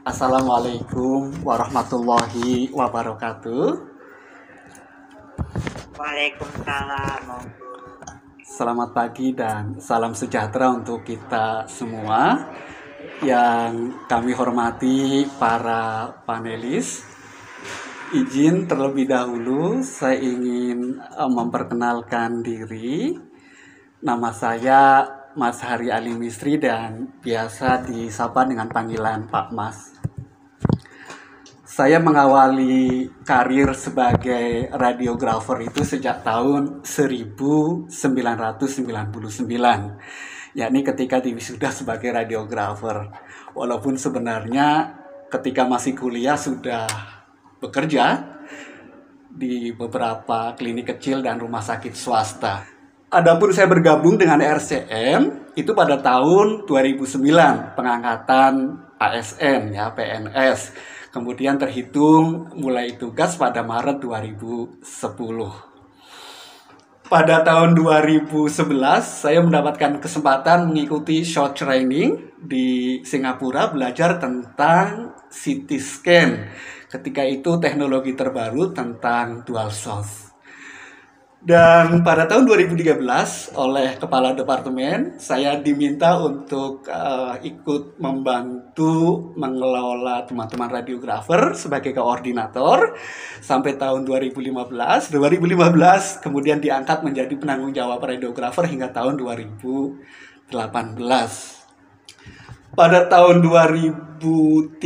Assalamualaikum warahmatullahi wabarakatuh. Waalaikumsalam. Selamat pagi dan salam sejahtera untuk kita semua. Yang kami hormati para panelis. Izin terlebih dahulu saya ingin memperkenalkan diri. Nama saya Mas Hari Ali Misri dan biasa disapa dengan panggilan Pak Mas. Saya mengawali karir sebagai radiografer itu sejak tahun 1999, yakni ketika diwisuda sebagai radiografer. Walaupun sebenarnya ketika masih kuliah sudah bekerja di beberapa klinik kecil dan rumah sakit swasta. Adapun saya bergabung dengan RCM itu pada tahun 2009, pengangkatan ASN ya, PNS. Kemudian terhitung mulai tugas pada Maret 2010. Pada tahun 2011 saya mendapatkan kesempatan mengikuti short training di Singapura belajar tentang CT scan. Ketika itu teknologi terbaru tentang dual source. Dan pada tahun 2013 oleh Kepala Departemen saya diminta untuk ikut membantu mengelola teman-teman radiografer sebagai koordinator sampai tahun 2015 kemudian diangkat menjadi penanggung jawab radiografer hingga tahun 2018. Pada tahun 2013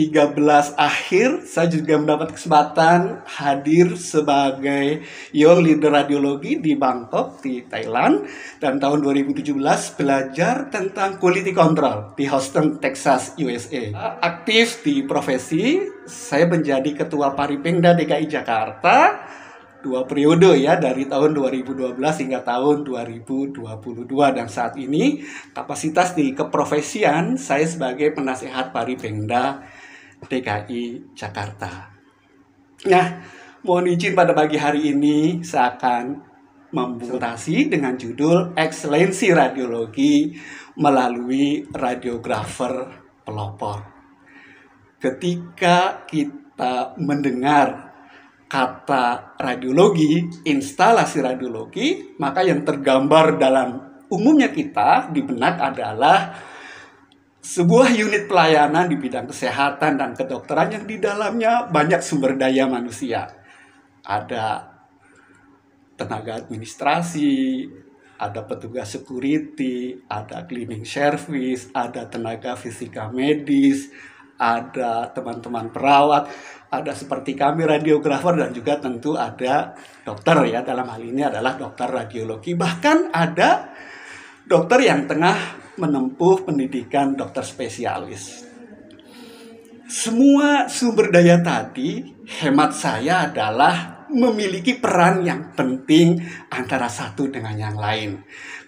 akhir, saya juga mendapat kesempatan hadir sebagai Young Leader Radiologi di Bangkok, di Thailand. Dan tahun 2017 belajar tentang quality control di Houston, Texas, USA. Aktif di profesi, saya menjadi Ketua Paripengda DKI Jakarta 2 periode ya, dari tahun 2012 hingga tahun 2022, dan saat ini kapasitas di keprofesian saya sebagai penasehat Paripengda DKI Jakarta. Nah, mohon izin pada pagi hari ini saya akan mempresentasi dengan judul Ekselensi Radiologi melalui radiografer pelopor. Ketika kita mendengar kata radiologi, instalasi radiologi, maka yang tergambar dalam umumnya kita di benak adalah sebuah unit pelayanan di bidang kesehatan dan kedokteran yang di dalamnya banyak sumber daya manusia. Ada tenaga administrasi, ada petugas security, ada cleaning service, ada tenaga fisika medis, ada teman-teman perawat, ada seperti kami radiografer, dan juga tentu ada dokter ya, dalam hal ini adalah dokter radiologi. Bahkan ada dokter yang tengah menempuh pendidikan dokter spesialis. Semua sumber daya tadi, hemat saya adalah memiliki peran yang penting antara satu dengan yang lain.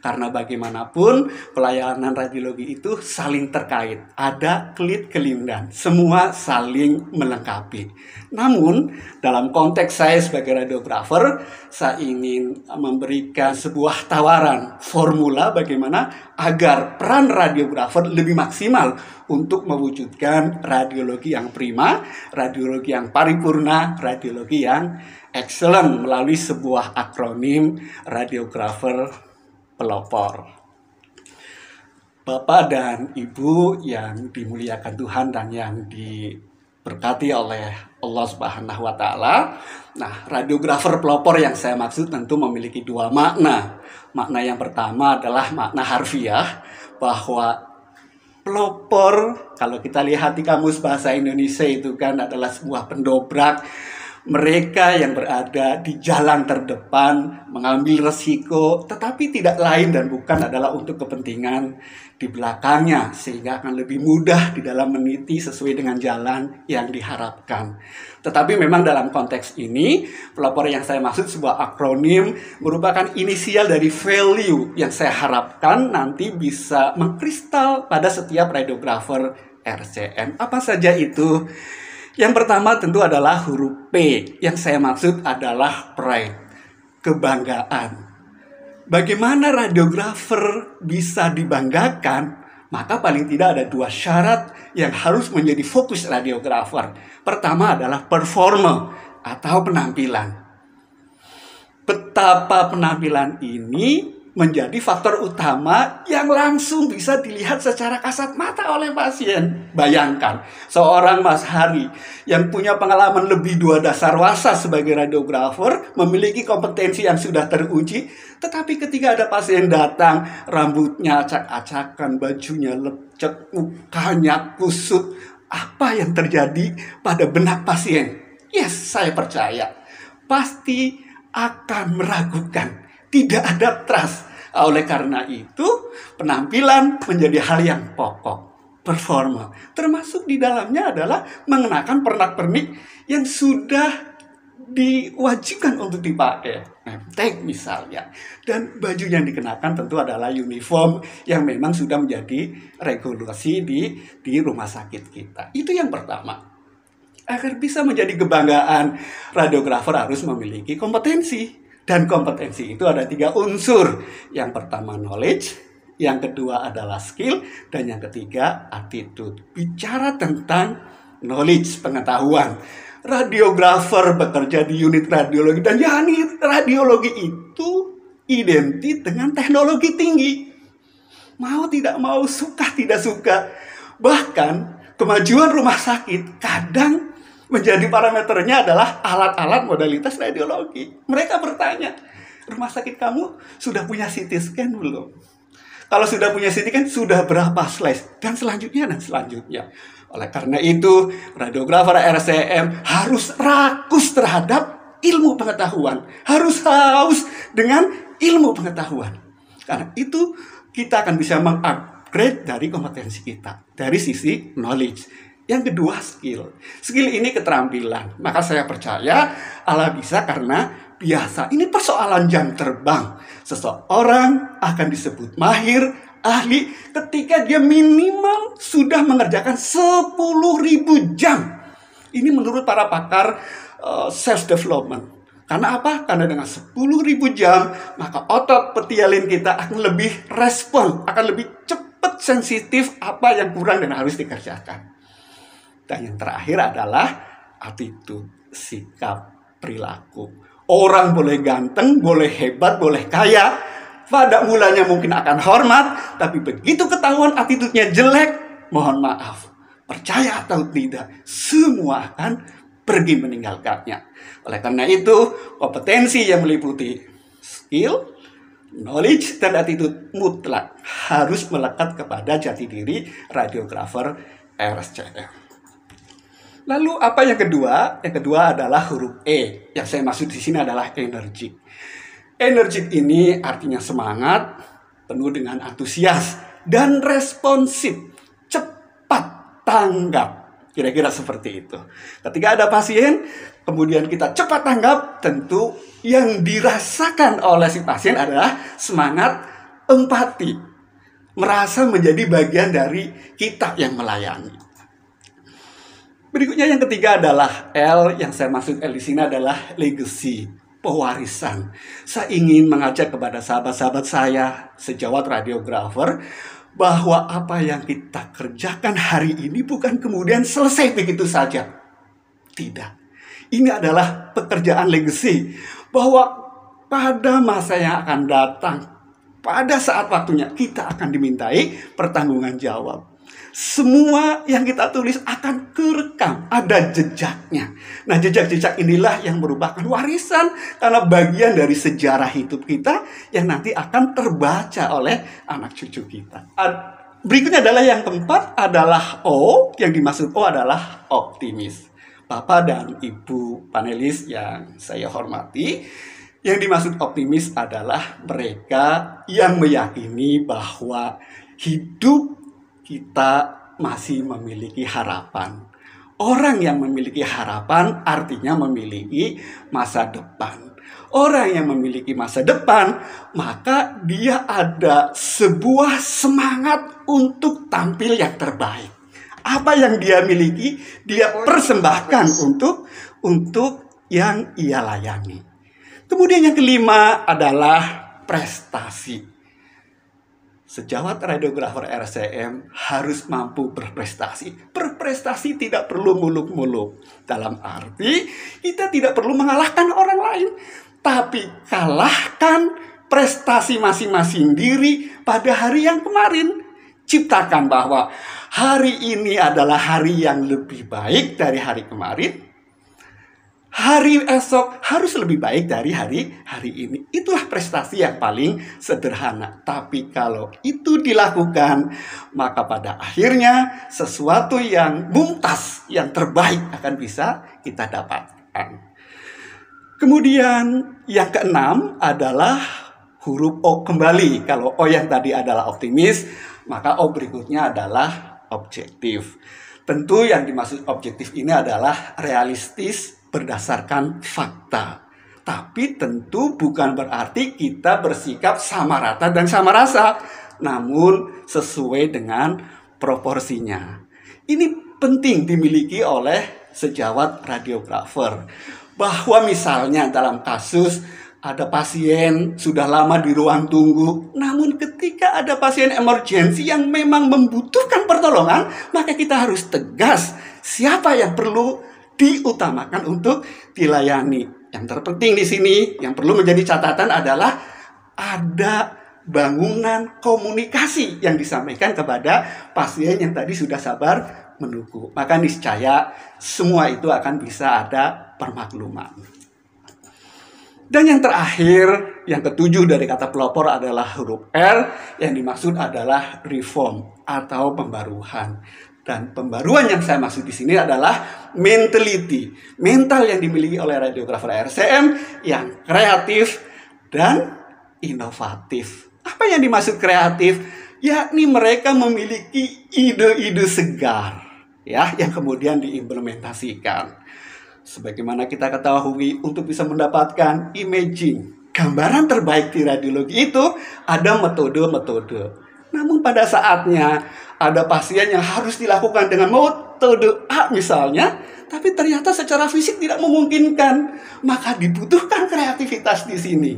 Karena bagaimanapun pelayanan radiologi itu saling terkait. Ada kelit kelindan, semua saling melengkapi. Namun dalam konteks saya sebagai radiografer, saya ingin memberikan sebuah tawaran formula bagaimana agar peran radiografer lebih maksimal untuk mewujudkan radiologi yang prima, radiologi yang paripurna, radiologi yang excellent melalui sebuah akronim radiografer pelopor. Bapak dan Ibu yang dimuliakan Tuhan dan yang diberkati oleh Allah Subhanahu wa taala. Nah, radiografer pelopor yang saya maksud tentu memiliki dua makna. Makna yang pertama adalah makna harfiah, bahwa pelopor, kalau kita lihat di kamus bahasa Indonesia itu kan adalah sebuah pendobrak. Mereka yang berada di jalan terdepan mengambil resiko, tetapi tidak lain dan bukan adalah untuk kepentingan di belakangnya, sehingga akan lebih mudah di dalam meniti sesuai dengan jalan yang diharapkan. Tetapi memang dalam konteks ini, pelopor yang saya maksud sebuah akronim merupakan inisial dari value yang saya harapkan nanti bisa mengkristal pada setiap radiografer RCM. Apa saja itu? Yang pertama tentu adalah huruf P. Yang saya maksud adalah pride, kebanggaan. Bagaimana radiografer bisa dibanggakan? Maka paling tidak ada 2 syarat yang harus menjadi fokus radiografer. Pertama adalah performa atau penampilan. Betapa penampilan ini menjadi faktor utama yang langsung bisa dilihat secara kasat mata oleh pasien. Bayangkan, seorang Mas Hari yang punya pengalaman lebih 2 dasawarsa sebagai radiografer, memiliki kompetensi yang sudah teruji, tetapi ketika ada pasien datang, rambutnya acak-acakan, bajunya lecet, mukanya kusut, apa yang terjadi pada benak pasien? Yes, saya percaya, pasti akan meragukan. Tidak ada trust. Oleh karena itu, penampilan menjadi hal yang pokok. Performa. Termasuk di dalamnya adalah mengenakan pernak-pernik yang sudah diwajibkan untuk dipakai. Tag misalnya. Dan baju yang dikenakan tentu adalah uniform yang memang sudah menjadi regulasi di rumah sakit kita. Itu yang pertama. Agar bisa menjadi kebanggaan, radiografer harus memiliki kompetensi. Dan kompetensi itu ada 3 unsur. Yang pertama knowledge, yang kedua adalah skill, dan yang ketiga attitude. Bicara tentang knowledge, pengetahuan. Radiografer bekerja di unit radiologi, dan radiologi itu identik dengan teknologi tinggi. Mau tidak mau, suka tidak suka. Bahkan kemajuan rumah sakit kadang menjadi parameternya adalah alat-alat modalitas radiologi. Mereka bertanya, rumah sakit kamu sudah punya CT scan belum? Kalau sudah punya CT scan, sudah berapa slice? Dan selanjutnya. Oleh karena itu, radiografer RCM harus rakus terhadap ilmu pengetahuan. Harus haus dengan ilmu pengetahuan. Karena itu, kita akan bisa mengupgrade dari kompetensi kita. Dari sisi knowledge. Yang kedua, skill. Skill ini keterampilan. Maka saya percaya Allah bisa karena biasa. Ini persoalan jam terbang. Seseorang akan disebut mahir, ahli, ketika dia minimal sudah mengerjakan 10.000 jam. Ini menurut para pakar self development. Karena apa? Karena dengan 10.000 jam, maka otot petialin kita akan lebih respon, akan lebih cepat sensitif apa yang kurang dan harus dikerjakan. Dan yang terakhir adalah attitude, sikap, perilaku. Orang boleh ganteng, boleh hebat, boleh kaya. Pada mulanya mungkin akan hormat, tapi begitu ketahuan attitude-nya jelek, mohon maaf. Percaya atau tidak, semua akan pergi meninggalkannya. Oleh karena itu, kompetensi yang meliputi skill, knowledge, dan attitude mutlak harus melekat kepada jati diri radiografer RSCM. Lalu apa yang kedua? Yang kedua adalah huruf E. Yang saya maksud di sini adalah energik. Energik ini artinya semangat, penuh dengan antusias, dan responsif. Cepat tanggap. Kira-kira seperti itu. Ketika ada pasien, kemudian kita cepat tanggap, tentu yang dirasakan oleh si pasien adalah semangat empati. Merasa menjadi bagian dari kita yang melayani. Berikutnya yang ketiga adalah L, yang saya maksud L di sini adalah legacy, pewarisan. Saya ingin mengajak kepada sahabat-sahabat saya, sejawat radiografer, bahwa apa yang kita kerjakan hari ini bukan kemudian selesai begitu saja. Tidak. Ini adalah pekerjaan legacy, bahwa pada masa yang akan datang, pada saat waktunya kita akan dimintai pertanggungan jawab. Semua yang kita tulis akan kerekam, ada jejaknya. Nah, jejak-jejak inilah yang merupakan warisan karena bagian dari sejarah hidup kita yang nanti akan terbaca oleh anak cucu kita. Berikutnya adalah yang keempat adalah O, yang dimaksud O adalah optimis. Bapak dan Ibu panelis yang saya hormati, yang dimaksud optimis adalah mereka yang meyakini bahwa hidup kita masih memiliki harapan. Orang yang memiliki harapan artinya memiliki masa depan. Orang yang memiliki masa depan, maka dia ada sebuah semangat untuk tampil yang terbaik. Apa yang dia miliki, dia persembahkan untuk yang ia layani. Kemudian yang kelima adalah prestasi. Sejawat radiografer RCM harus mampu berprestasi. Berprestasi tidak perlu muluk-muluk. Dalam arti, kita tidak perlu mengalahkan orang lain. Tapi kalahkan prestasi masing-masing diri pada hari yang kemarin. Ciptakan bahwa hari ini adalah hari yang lebih baik dari hari kemarin. Hari esok harus lebih baik dari hari ini. Itulah prestasi yang paling sederhana. Tapi kalau itu dilakukan, maka pada akhirnya sesuatu yang mumtaz, yang terbaik akan bisa kita dapatkan. Kemudian yang keenam adalah huruf O kembali. Kalau O yang tadi adalah optimis, maka O berikutnya adalah objektif. Tentu yang dimaksud objektif ini adalah realistis berdasarkan fakta. Tapi tentu bukan berarti kita bersikap sama rata dan sama rasa, namun sesuai dengan proporsinya. Ini penting dimiliki oleh sejawat radiografer. Bahwa misalnya dalam kasus ada pasien sudah lama di ruang tunggu, namun ketika ada pasien emergensi yang memang membutuhkan pertolongan, maka kita harus tegas siapa yang perlu diutamakan untuk dilayani. Yang terpenting di sini, yang perlu menjadi catatan adalah ada bangunan komunikasi yang disampaikan kepada pasien yang tadi sudah sabar menunggu. Maka niscaya semua itu akan bisa ada permakluman. Dan yang terakhir, yang ketujuh dari kata pelopor adalah huruf R, yang dimaksud adalah reform atau pembaruan. Dan pembaruan yang saya maksud di sini adalah mentality. Mental yang dimiliki oleh radiografer RCM yang kreatif dan inovatif. Apa yang dimaksud kreatif? Yakni mereka memiliki ide-ide segar, ya, yang kemudian diimplementasikan. Sebagaimana kita ketahui, untuk bisa mendapatkan imaging, gambaran terbaik di radiologi itu ada metode-metode. Namun pada saatnya ada pasien yang harus dilakukan dengan metode A misalnya, tapi ternyata secara fisik tidak memungkinkan. Maka dibutuhkan kreativitas di sini.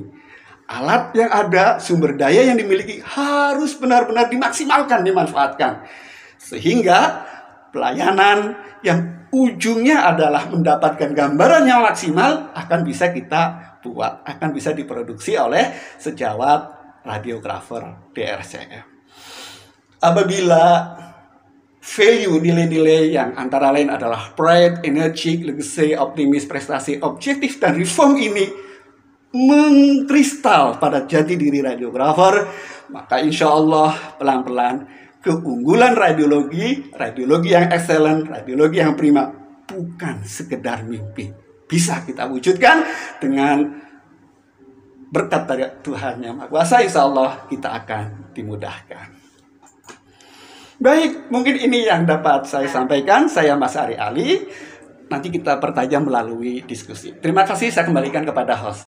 Alat yang ada, sumber daya yang dimiliki harus benar-benar dimaksimalkan, dimanfaatkan. Sehingga pelayanan yang ujungnya adalah mendapatkan gambaran yang maksimal akan bisa kita buat, akan bisa diproduksi oleh sejawat radiografer DRCM. Apabila value nilai-nilai yang antara lain adalah pride, energi, legacy, optimis, prestasi, objektif, dan reform ini mengkristal pada jati diri radiografer, maka insya Allah pelan-pelan keunggulan radiologi yang excellent, radiologi yang prima bukan sekedar mimpi. Bisa kita wujudkan dengan berkat dari Tuhan Yang Maha Kuasa, insya Allah kita akan dimudahkan. Baik, mungkin ini yang dapat saya sampaikan. Saya Mas Ari Ali. Nanti kita pertajam melalui diskusi. Terima kasih, saya kembalikan kepada host.